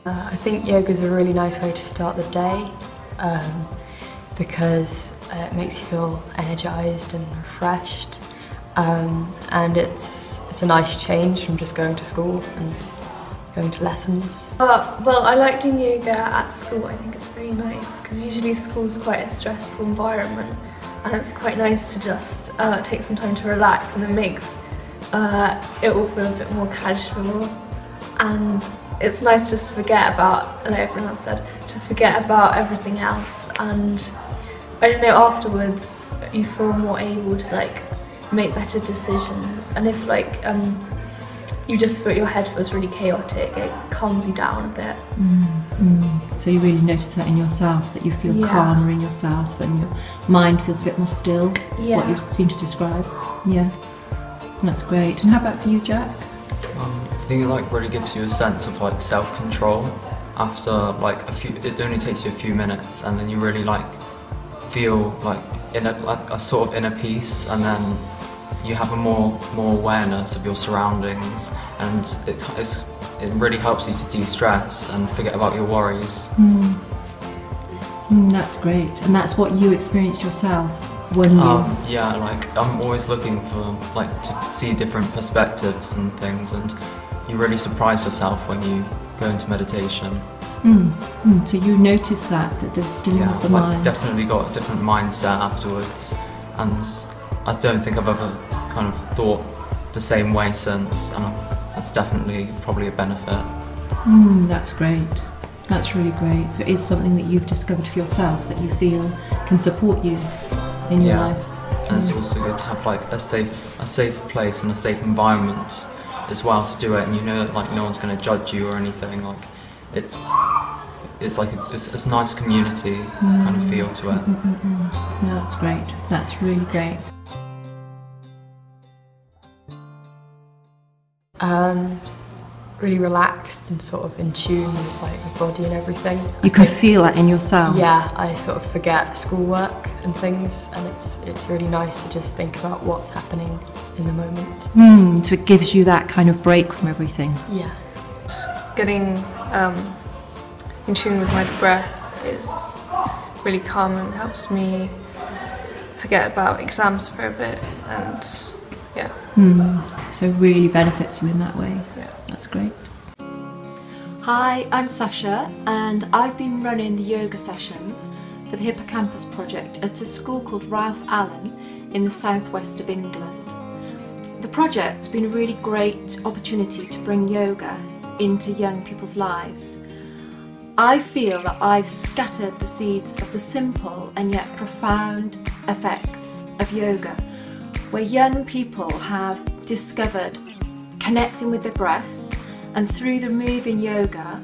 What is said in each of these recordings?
I think yoga is a really nice way to start the day because it makes you feel energised and refreshed, and it's a nice change from just going to school and going to lessons. Well, I like doing yoga at school. I think it's really nice because usually school's quite a stressful environment, and it's quite nice to just take some time to relax, and it makes it all feel a bit more casual, and it's nice just to forget about, like everyone else said, to forget about everything else, and I don't know, afterwards you feel more able to like make better decisions, and if like you just feel your head feels really chaotic, it calms you down a bit. So you really notice that in yourself, that you feel calmer in yourself and your mind feels a bit more still, is what you seem to describe. Yeah, that's great. And how about for you, Jack? I think it like really gives you a sense of like self-control after like it only takes you a few minutes, and then you really like feel like in a sort of inner peace, and then you have a more awareness of your surroundings, and it really helps you to de-stress and forget about your worries. That's great. And that's what you experienced yourself when you... Yeah, like I'm always looking for like to see different perspectives and things, and you really surprise yourself when you go into meditation. So you notice that there's stilling of the mind. Definitely got a different mindset afterwards, and I don't think I've ever kind of thought the same way since, and that's definitely probably a benefit. That's great. That's really great. So it is something that you've discovered for yourself that you feel can support you in your life. And it's also good to have like a safe place and a safe environment as well to do it, and you know that like no one's going to judge you or anything. Like it's like it's a nice community kind of feel to it. No, that's great. That's really great. Really relaxed and sort of in tune with like the body and everything. You can feel that in yourself. Yeah, I sort of forget schoolwork and things, and it's really nice to just think about what's happening in the moment. So it gives you that kind of break from everything. Yeah. Getting in tune with my breath is really calm and helps me forget about exams for a bit, and So really benefits you in that way. Yeah. That's great. Hi, I'm Sasha, and I've been running the yoga sessions for the Hippocampus project at a school called Ralph Allen in the southwest of England. The project's been a really great opportunity to bring yoga into young people's lives. I feel that I've scattered the seeds of the simple and yet profound effects of yoga, where young people have discovered connecting with their breath, and through the moving yoga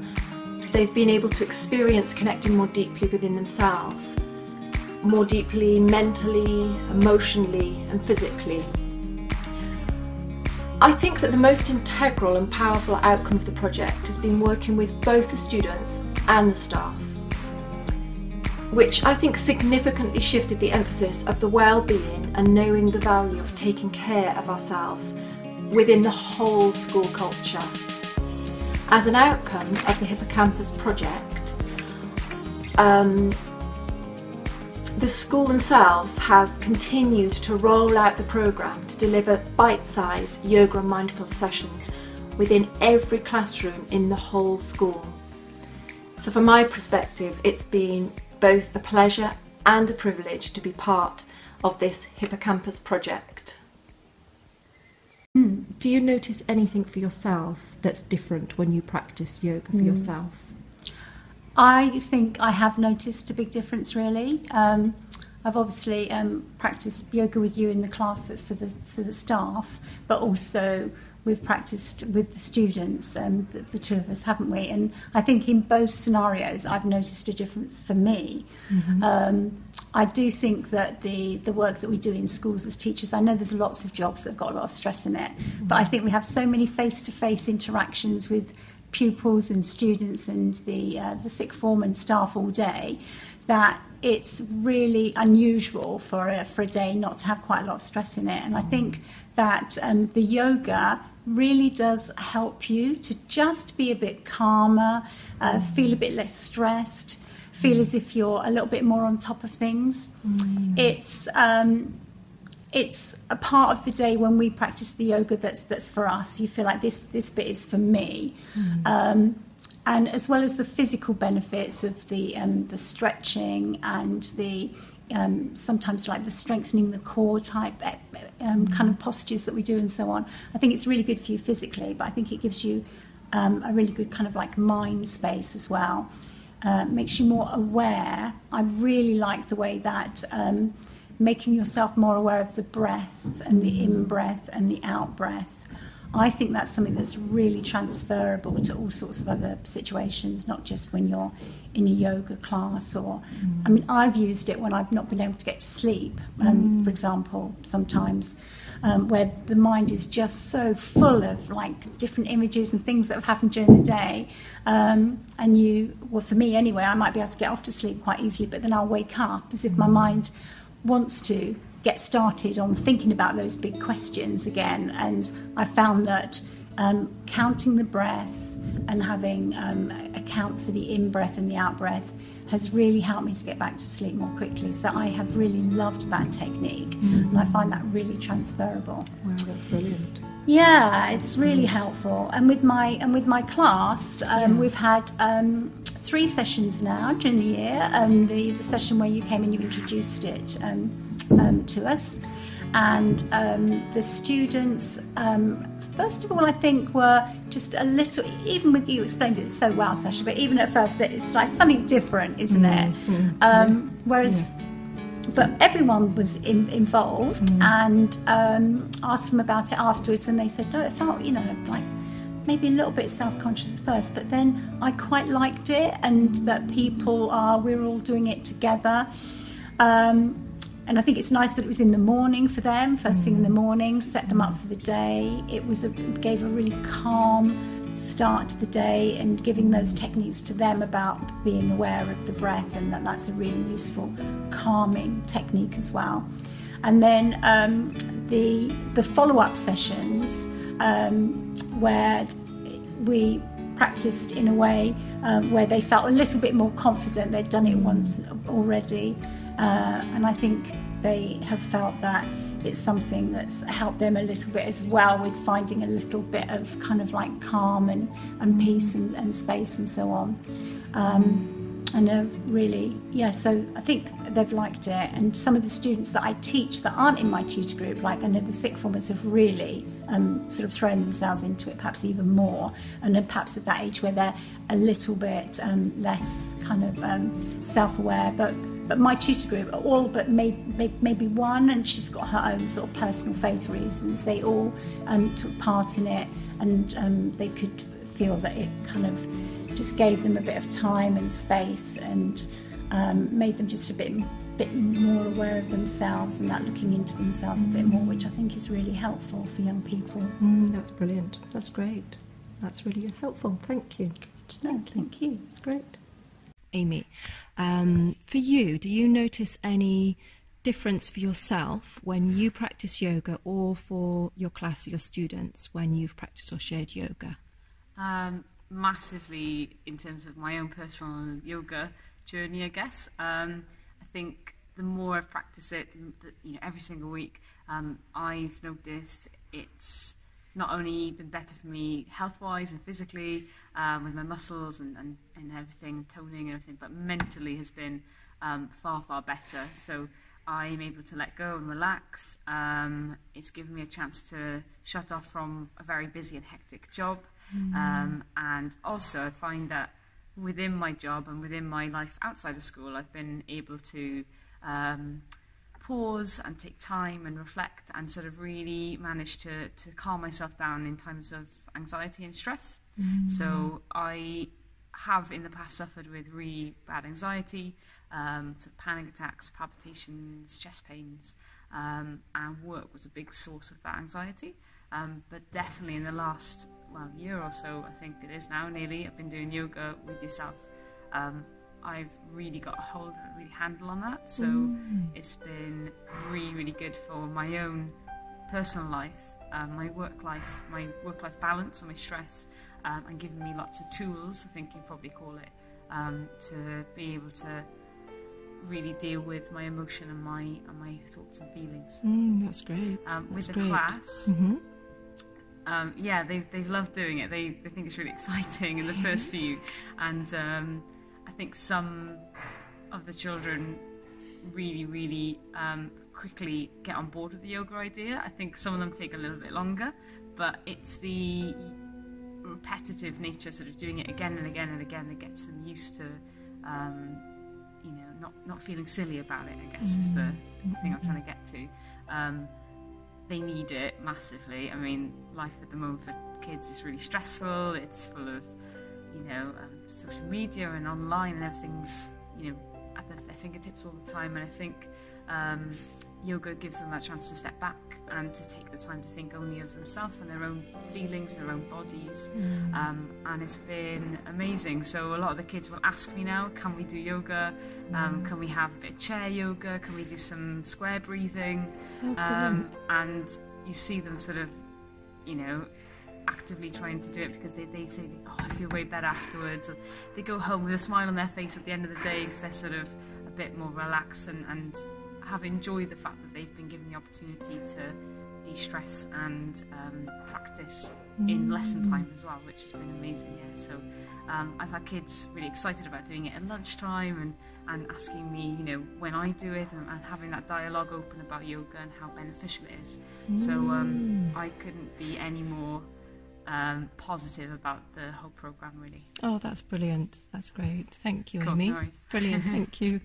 they've been able to experience connecting more deeply within themselves, more deeply mentally, emotionally and physically. I think that the most integral and powerful outcome of the project has been working with both the students and the staff, which I think significantly shifted the emphasis of the well-being and knowing the value of taking care of ourselves within the whole school culture. As an outcome of the Hippocampus project, the school themselves have continued to roll out the programme to deliver bite-sized yoga and mindfulness sessions within every classroom in the whole school. So from my perspective, it's been both a pleasure and a privilege to be part of this Hippocampus project. Do you notice anything for yourself that's different when you practice yoga for yourself? I think I have noticed a big difference, really. I've obviously practiced yoga with you in the class that's for the staff, but also we've practiced with the students, the two of us, haven't we? And I think in both scenarios I've noticed a difference for me. I do think that the work that we do in schools as teachers, I know there's lots of jobs that have got a lot of stress in it, but I think we have so many face-to-face interactions with pupils and students and the sixth form and staff all day, that it's really unusual for a day not to have quite a lot of stress in it. And I think that the yoga really does help you to just be a bit calmer, feel a bit less stressed, feel as if you're a little bit more on top of things. It's a part of the day when we practice the yoga that's for us. You feel like this bit is for me. And as well as the physical benefits of the stretching and the sometimes like the strengthening the core type kind of postures that we do and so on. I think it's really good for you physically, but I think it gives you a really good kind of like mind space as well. Makes you more aware. I really like the way that making yourself more aware of the breath and the in-breath and the out-breath. I think that's something that's really transferable to all sorts of other situations, not just when you're in a yoga class or... I mean, I've used it when I've not been able to get to sleep, for example, sometimes, where the mind is just so full of, like, different images and things that have happened during the day. And well, for me anyway, I might be able to get off to sleep quite easily, but then I'll wake up as if my mind wants to get started on thinking about those big questions again. And I found that counting the breath and having a count for the in-breath and the out-breath has really helped me to get back to sleep more quickly. So I have really loved that technique, and I find that really transferable. Wow, that's brilliant. Yeah, it's really helpful. And with my class, we've had 3 sessions now during the year. The session where you came and you introduced it to us, and the students first of all I think were just a little, even with you explained it so well, Sasha, but even at first that it's like something different, isn't it? Whereas but everyone was involved, and asked them about it afterwards, and they said no, it felt, you know, like maybe a little bit self-conscious at first, but then I quite liked it, and that we're all doing it together. And I think it's nice that it was in the morning for them, first thing in the morning, set them up for the day. It gave a really calm start to the day, and giving those techniques to them about being aware of the breath, and that's a really useful calming technique as well. And then the follow-up sessions where we practiced in a way where they felt a little bit more confident. They'd done it once already. And I think they have felt that it's something that's helped them a little bit as well, with finding a little bit of kind of like calm and peace and space and so on. And really, so I think they've liked it. And some of the students that I teach that aren't in my tutor group, like I know the sixth formers, have really sort of thrown themselves into it, perhaps even more, and then perhaps at that age where they're a little bit less kind of self-aware. But my tutor group, all but maybe one, and she's got her own sort of personal faith reasons, they all took part in it, and they could feel that it kind of just gave them a bit of time and space, and made them just a bit more aware of themselves, and that looking into themselves a bit more, which I think is really helpful for young people. That's brilliant. That's great. That's really helpful. Thank you. Thank you. It's great. Amy, for you, do you notice any difference for yourself when you practice yoga, or for your class or your students when you've practiced or shared yoga? Massively, in terms of my own personal yoga journey, I guess. I think the more I've practiced it, every single week, I've noticed it's not only been better for me health-wise and physically, with my muscles and everything, toning and everything, but mentally has been far, far better. So I'm able to let go and relax. It's given me a chance to shut off from a very busy and hectic job. And also I find that within my job and within my life outside of school, I've been able to pause and take time and reflect, and sort of really manage to calm myself down in times of anxiety and stress. So I have in the past suffered with really bad anxiety, so panic attacks, palpitations, chest pains, and work was a big source of that anxiety. But definitely in the last year or so, I think it is now nearly, I've been doing yoga with yourself. I've really got a hold and really handle on that. So it's been really, really good for my own personal life, my work life balance and my stress, and giving me lots of tools, I think you'd probably call it, to be able to really deal with my emotion and my thoughts and feelings. That's great. With the class, yeah, they've loved doing it. They think it's really exciting in the first few, and I think some of the children really quickly get on board with the yoga idea. I think some of them take a little bit longer, but it's the repetitive nature, sort of doing it again and again and again, that gets them used to, you know, not feeling silly about it, I guess, is the thing I'm trying to get to. They need it massively. I mean, life at the moment for kids is really stressful. It's full of, you know, social media and online, and everything's, you know, at their fingertips all the time. And I think yoga gives them that chance to step back and to take the time to think only of themselves and their own feelings, their own bodies. And it's been amazing. So a lot of the kids will ask me now, can we do yoga? Can we have a bit of chair yoga? Can we do some square breathing? And you see them sort of, you know, actively trying to do it, because they say, oh, I feel way better afterwards. Or they go home with a smile on their face at the end of the day because they're sort of a bit more relaxed and have enjoyed the fact that they've been given the opportunity to de-stress and practice in lesson time as well, which has been amazing. Yeah, so I've had kids really excited about doing it at lunchtime and asking me, you know, when I do it, and having that dialogue open about yoga and how beneficial it is. So I couldn't be any more positive about the whole programme, really. Oh, that's brilliant. That's great. Thank you, Cool, Amy. no worries. Brilliant. Thank you.